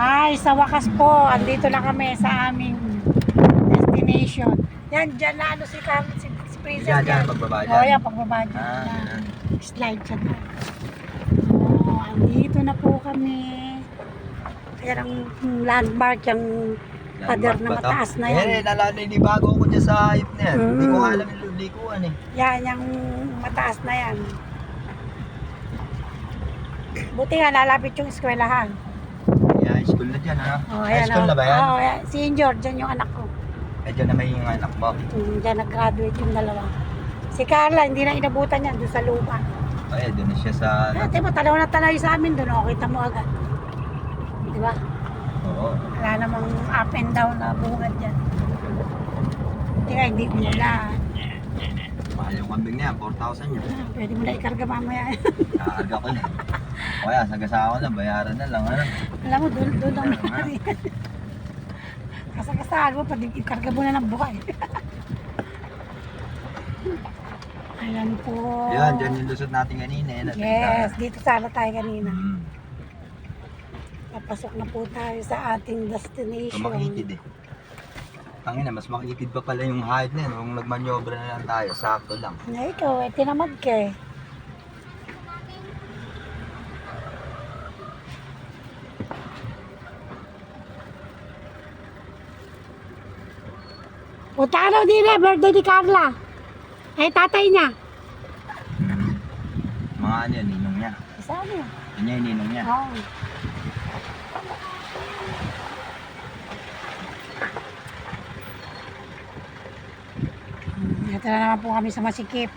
Ay, sa wakas po, andito na kami sa aming destination. Yan, dyan na ano si Carmen, si Princess Yan, dyan. pagbaba dyan. Oo, yan, pagbaba dyan. Ah, Yan. yan. Slide siya doon. Oo, andito na po kami. Kaya ang landmark yung pader na mataas na yan. Eh, nalanibago ko dyan sa hype na yan. Hindi ko alam yung likuan eh. Yan, yung mataas na yan. Buti nga, lalapit yung eskwelahan. High school na dyan, ha? Oh, High school na ba yan? Oo, yan. Senior, dyan yung anak ko. Eh, dyan na may yung anak mo. Dyan nag-graduate yung dalawa. Si Carla, hindi na inabutan yan doon sa lupa. Ay, doon na siya sa... Dati mo, tanaw na tanaw sa amin doon. O, kita mo agad. Di ba? Oo. Wala namang up and down na bungad dyan. Hindi ka, hindi umulan. Mahal yung kambing na yan, 4,000 yun. Pwede mo na ikarga mamaya. Kakarga ko na. O kaya, sagasama na, bayaran na lang, ano? Alam mo, doon ang nangyari. Kasagasaan mo, pwede ikarga mo na ng buhay. Ayan po. Yan, dyan yung lusot natin kanina. Yes, dito sana tayo kanina. Hmm. Papasok na po tayo sa ating destination. Makikid eh. Tangina, mas makikid pa pala yung height na yun. Kung nagmanyobra na lang tayo, sakto lang. Na ikaw, tinamad ka eh. Punta ka daw din eh, birthday ni Carla. Ay, tatay niya. Hmm. Mga ano yan, ninong niya. Saan yun? Yan yung ninong niya. Oo. Ito na naman po kami sa Masikip.